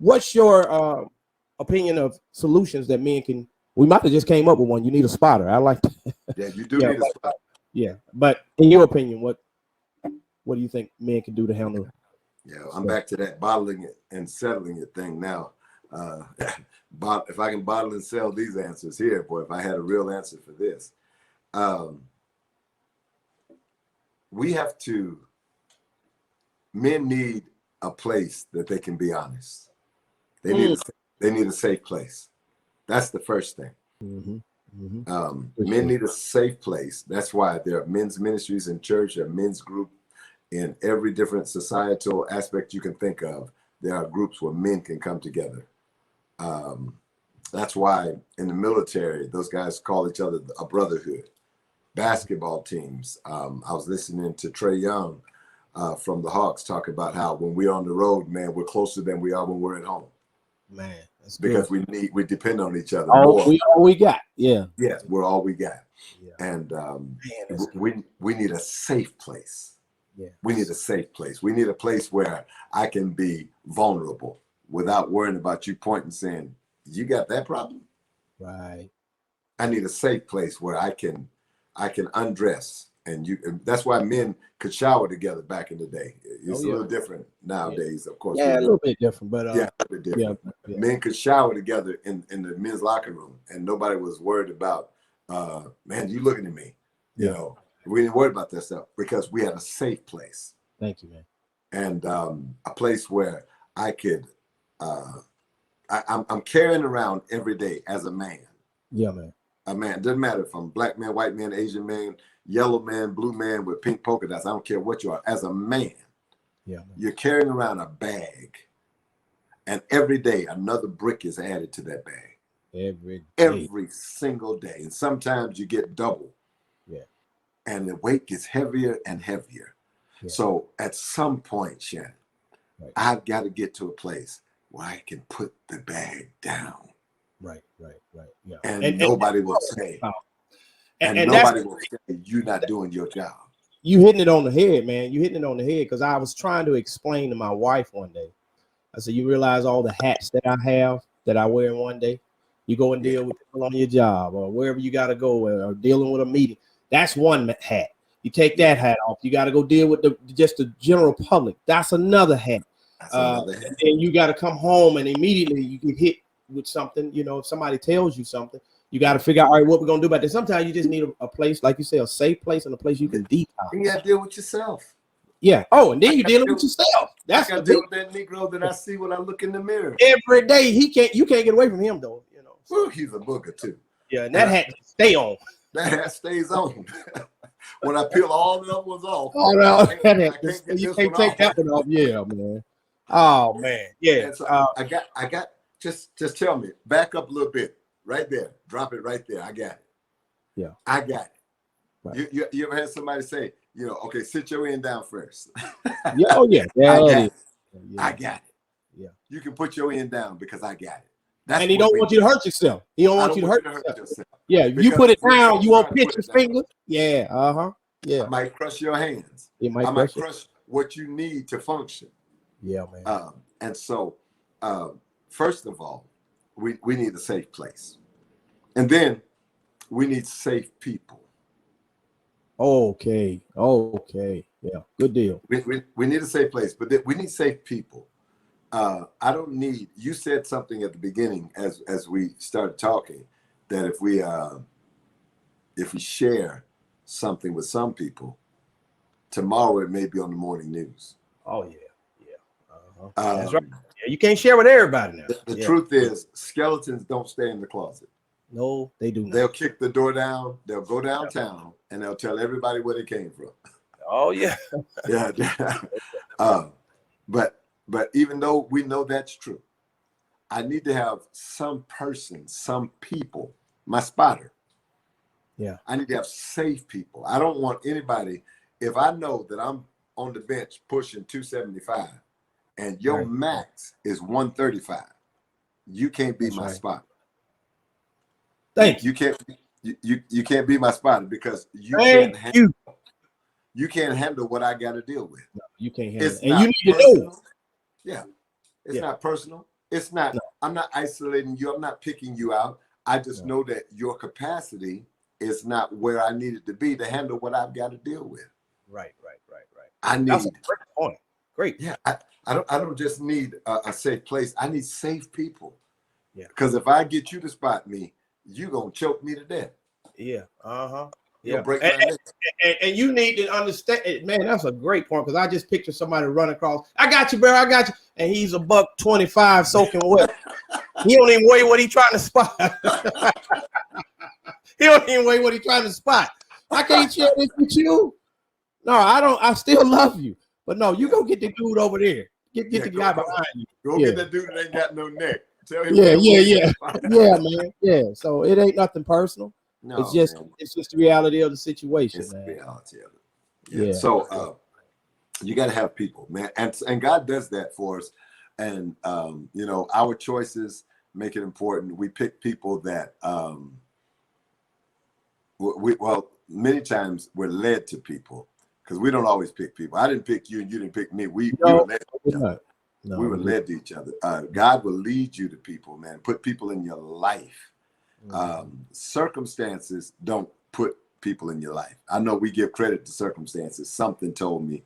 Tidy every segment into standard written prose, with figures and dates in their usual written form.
what's your opinion of solutions that men can? We might have just came up with one. You need a spotter. I like that. Yeah, you do need a spotter. Yeah, but in your opinion, what do you think men can do to handle? Yeah, I'm back to that bottling it and settling it thing now. If I can bottle and sell these answers here, boy, if I had a real answer for this, men need a place that they can be honest. They need a safe place. That's the first thing. Men need a safe place. That's why there are men's ministries in church, a men's group in every different societal aspect you can think of. There are groups where men can come together. That's why in the military, those guys call each other a brotherhood. Basketball teams. I was listening to Trae Young from the Hawks talk about how when we're on the road, man, we're closer than we are when we're at home. Man, that's because good. we depend on each other all more. all we got. Yeah. Yes, we're all we got. Yeah. And Man, we need a safe place. Yeah. We need a safe place. We need a place where I can be vulnerable without worrying about you pointing and saying, you got that problem? Right. I need a safe place where I can undress. And that's why men could shower together back in the day. It's a little different nowadays, of course. Yeah, a little bit different, but a little bit different. Yeah. Men could shower together in the men's locker room, and nobody was worried about, man, you looking at me. You know, we didn't worry about that stuff because we had a safe place. Thank you, man. And a place where I could, I'm carrying around every day as a man. Yeah, man. A man, doesn't matter if I'm black man, white man, Asian man, yellow man, blue man with pink polka dots. I don't care what you are. As a man, you're carrying around a bag, and every day another brick is added to that bag. Every single day, and sometimes you get double. Yeah, and the weight gets heavier and heavier. Yeah. So at some point, Shannon, I've got to get to a place where I can put the bag down. Right. Yeah. And nobody will say. And nobody will say you're not doing your job. You hitting it on the head, man. You hitting it on the head because I was trying to explain to my wife one day. I said, you realize all the hats that I have that I wear in one day? You go and deal with people on your job or wherever you got to go or dealing with a meeting. That's one hat. You take that hat off. You got to go deal with just the general public. That's another hat. And you got to come home and immediately you get hit with something. You know, if somebody tells you something, you got to figure out, all right, what we're going to do about this. Sometimes you just need a place, like you say, a safe place and a place you can detox. You got to deal with yourself. Yeah. Oh, and then you dealing with yourself. That's I got to deal with that Negro that I see when I look in the mirror. Every day, you can't get away from him, though. You know. Well, he's a booger, too. Yeah, and that hat stay on. That hat stays on. When I peel all the other ones off. Oh, no, you can't take that one off. Yeah, man. Oh, man. Yeah. So I got, just tell me, back up a little bit. Right there. Drop it right there. I got it. Yeah. I got it. Right. You ever had somebody say, you know, okay, sit your end down first. Yeah. Oh, yeah. I got it. Yeah. You can put your end down because I got it. That's and he don't want you to hurt yourself. He don't want you to hurt yourself. Yeah. You put it down, you won't pinch your fingers. Yeah. Uh-huh. Yeah. I might crush your hands. I might crush what you need to function. Yeah, man. And so, first of all, we need a safe place. And then we need safe people. Okay. Yeah, good deal. We need a safe place, but we need safe people. I don't need, you said something at the beginning as we started talking, that if we share something with some people, tomorrow it may be on the morning news. Oh, yeah. That's right. Yeah, you can't share with everybody now. The truth is, skeletons don't stay in the closet. No, they do not. They'll kick the door down. They'll go downtown, and they'll tell everybody where they came from. Oh yeah, yeah. But even though we know that's true, I need to have some person, some people, my spotter. Yeah. I need to have safe people. I don't want anybody. If I know that I'm on the bench pushing 275. And your max is 135. You can't be my spotter. Thank you. You can't be my spotter because you can't handle what I got to deal with. No, you can't handle it. And you need to know. Yeah. It's not personal. It's not. No. I'm not isolating you. I'm not picking you out. I just know that your capacity is not where I need it to be to handle what I've got to deal with. Right. That's a great point. Great. Yeah. I don't just need a safe place. I need safe people. Yeah. Because if I get you to spot me, you gonna choke me to death. Yeah. You'll break my neck. And you need to understand it, man. That's a great point, because I just picture somebody running across. I got you, bro. I got you. And he's $125 soaking wet. He don't even weigh what he's trying to spot. He don't even weigh what he's trying to spot. I can't share this with you. No, I don't. I still love you, but no, you go get the dude over there. Get the guy behind you. Go get that dude that ain't got no neck. Tell him. Yeah, man. Yeah. So it ain't nothing personal. No, it's just the reality of the situation. It's the reality of it. Yeah. So you got to have people, man, and God does that for us. And our choices make it important. We pick people that many times we're led to people, because we don't always pick people. I didn't pick you, and you didn't pick me. We were led to each other. We were led to each other. God will lead you to people, man. Put people in your life. Circumstances don't put people in your life. I know we give credit to circumstances. Something told me.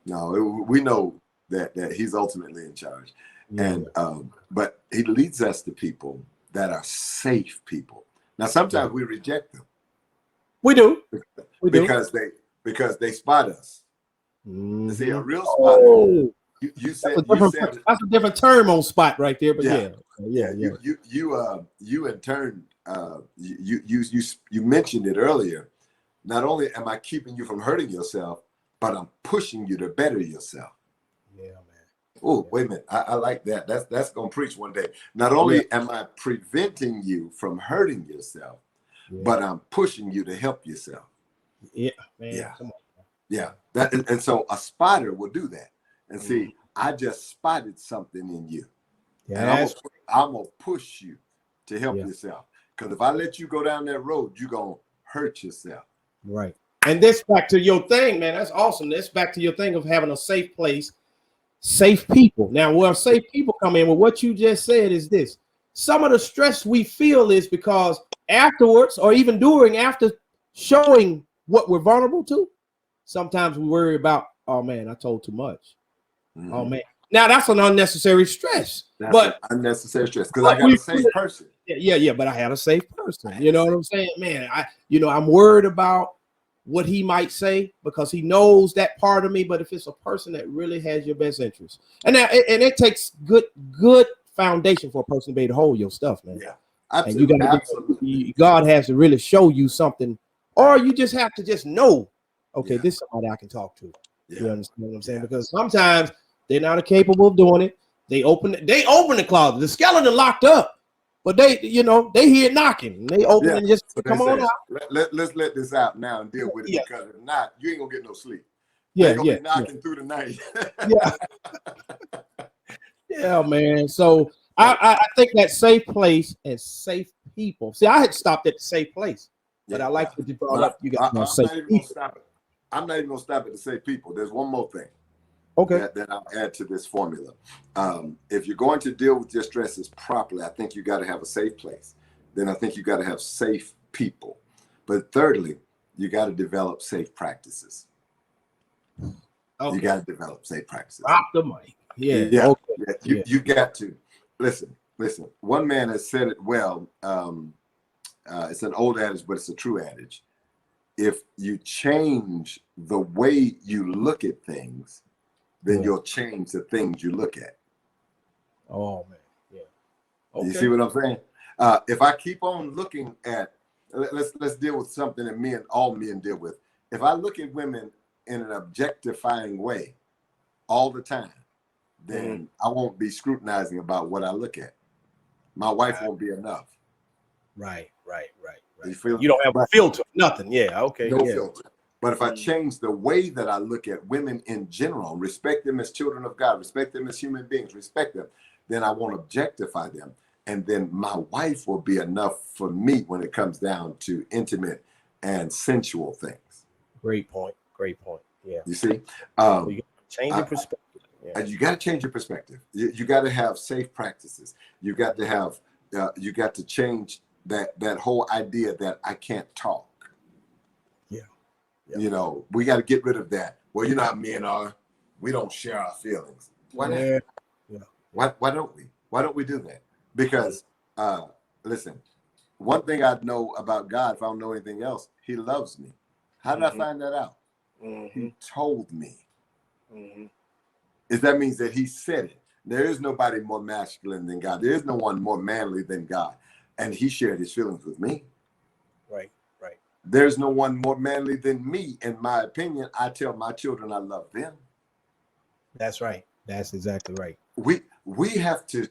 No, we know that he's ultimately in charge. And but he leads us to people that are safe people. Now sometimes we reject them. We do. Because they spot us. See, a real spotter. You said that's a different term on spot right there, but yeah. You in turn you mentioned it earlier. Not only am I keeping you from hurting yourself, but I'm pushing you to better yourself. Yeah, man. Oh, wait a minute. I like that. That's gonna preach one day. Not only am I preventing you from hurting yourself, but I'm pushing you to help yourself. Yeah, man. Yeah. Come on. Yeah. And so a spotter will do that. And see, I just spotted something in you. Yeah. And I'm gonna push you to help yourself. Because if I let you go down that road, you're gonna hurt yourself. Right. And this back to your thing, man. That's awesome. This back to your thing of having a safe place, safe people. Now, where safe people come in, well, what you just said is this. Some of the stress we feel is because afterwards, or even after showing what we're vulnerable to, sometimes we worry about, oh man, I told too much. Oh man. Now that's an unnecessary stress. That's unnecessary stress, because I got a safe person. Yeah, but I had a safe person. You know what I'm saying? Man, I'm worried about what he might say, because he knows that part of me. But if it's a person that really has your best interest, and it takes good foundation for a person to be able to hold your stuff, man. Yeah, absolutely. And God has to really show you something, or you just have to just know, okay, this is somebody I can talk to. Yeah. You understand what I'm saying? Because sometimes they're not capable of doing it. They open the closet. The skeleton locked up, but they hear it knocking. They open and just come on out. Let's let this out now and deal with it, because if not, you ain't gonna get no sleep. They're gonna be knocking through the night. Yeah, man. So I think that safe place and safe people. See, I had stopped at the safe place, but I like what you brought up. You got safe people. I'm not even gonna stop at the safe people. There's one more thing. Okay. That I'll add to this formula. If you're going to deal with your stresses properly, I think you got to have a safe place. Then I think you got to have safe people. But thirdly, you got to develop safe practices. Okay. You got to develop safe practices. Drop the mic. Yeah. Okay. You got to listen. One man has said it well. It's an old adage, but it's a true adage. If you change the way you look at things, then you'll change the things you look at. Oh man, yeah. Okay. You see what I'm saying? If I keep on looking at, let's deal with something that all men deal with. If I look at women in an objectifying way all the time, then I won't be scrutinizing about what I look at. My wife won't be enough. Right. You don't have a filter, nothing. Yeah, okay. No filter. But if I change the way that I look at women in general, respect them as children of God, respect them as human beings, respect them, then I won't objectify them. And then my wife will be enough for me when it comes down to intimate and sensual things. Great point. Yeah. You see? Change your perspective. You got to change your perspective. You got to have safe practices. You got to have, you got to change that whole idea that I can't talk. Yeah. You know, we got to get rid of that. Well, you know how men are. We don't share our feelings. Why not? Yeah. Why don't we? Why don't we do that? Because listen, one thing I know about God, if I don't know anything else, he loves me. How did I find that out? He told me. Is that means that he said it. There is nobody more masculine than God. There is no one more manly than God. And he shared his feelings with me. Right. There's no one more manly than me. In my opinion, I tell my children I love them. That's right. That's exactly right. We have to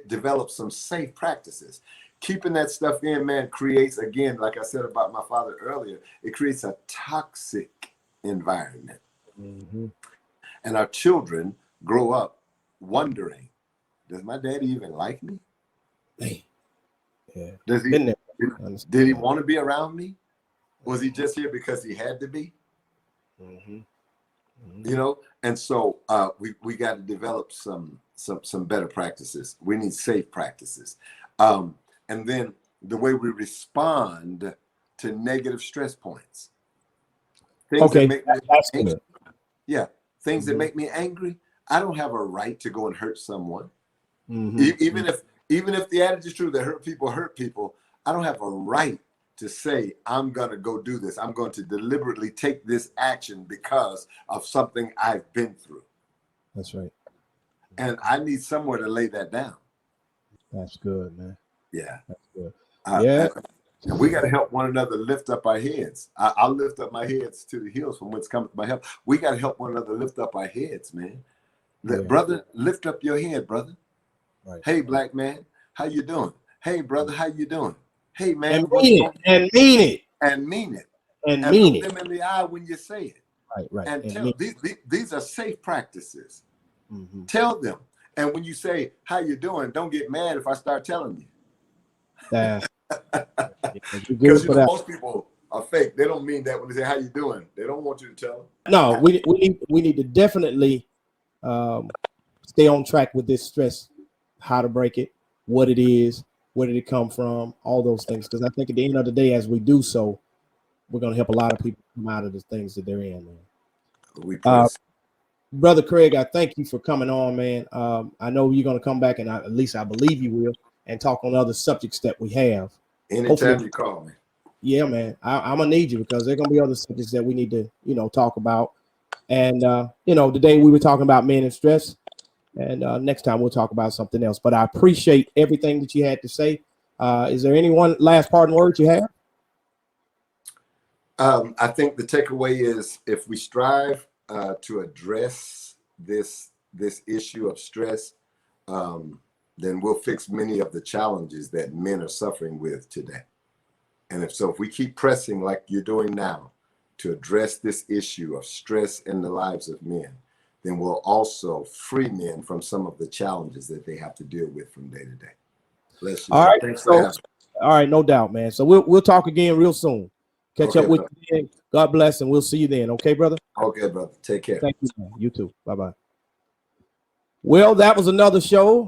develop some safe practices. Keeping that stuff in, man, creates, again, like I said about my father earlier, it creates a toxic environment. And our children grow up wondering, does my daddy even like me? Yeah. Did he want to be around me? Was he just here because he had to be? You know, and so we got to develop some better practices. We need safe practices. And then the way we respond to negative stress points. Things that make me angry. Yeah, things that make me angry. I don't have a right to go and hurt someone. Even if the attitude is true that hurt people, I don't have a right to say, I'm going to go do this. I'm going to deliberately take this action because of something I've been through. That's right. And I need somewhere to lay that down. That's good, man. Yeah. That's good. And we got to help one another lift up our heads. I'll lift up my heads to the hills from whence cometh my help. We got to help one another lift up our heads, man. Brother, lift up your head, brother. Right. Hey, black man, how you doing? Hey, brother, how you doing? Hey, man, and mean it. And mean it. And mean it. Look them in the eye when you say it. Right. And tell these are safe practices. Tell them. And when you say, how you doing, don't get mad if I start telling you. Because most people are fake. They don't mean that when they say, how you doing? They don't want you to tell them. No, we need to definitely stay on track with this stress, how to break it, what it is, where did it come from, all those things. Because I think at the end of the day, as we do so, we're going to help a lot of people come out of the things that they're in, man. Brother Craig, I thank you for coming on, man. I know you're going to come back, and at least I believe you will, and talk on other subjects that we have. Anytime you call me. Yeah, man. I'm going to need you because there are going to be other subjects that we need to, talk about. And, today we were talking about men and stress. And next time we'll talk about something else. But I appreciate everything that you had to say. Is there any one last parting words you have? I think the takeaway is if we strive to address this issue of stress, then we'll fix many of the challenges that men are suffering with today. And if we keep pressing like you're doing now to address this issue of stress in the lives of men, then we'll also free men from some of the challenges that they have to deal with from day to day. Bless you. All right. Thanks for having me. All right, no doubt, man. So we'll talk again real soon. Catch up with you then. God bless, and we'll see you then. Okay, brother? Okay, brother. Take care. Thank you, man. You too. Bye-bye. Well, that was another show.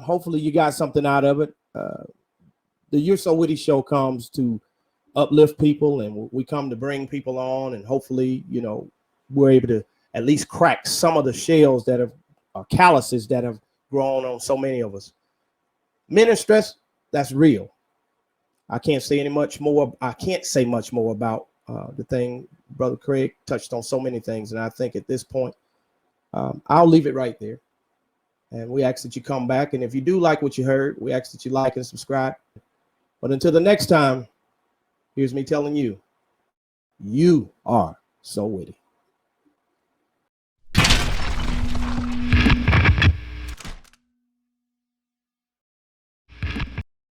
Hopefully you got something out of it. The You're So Witty show comes to uplift people, and we come to bring people on, and hopefully, we're able to at least crack some of the shells that have calluses that have grown on so many of us. Men and stress, that's real. I can't say much more about the thing. Brother Craig touched on so many things, and I think at this point, I'll leave it right there. And we ask that you come back, and if you do like what you heard, we ask that you like and subscribe. But until the next time, here's me telling you, you are so witty.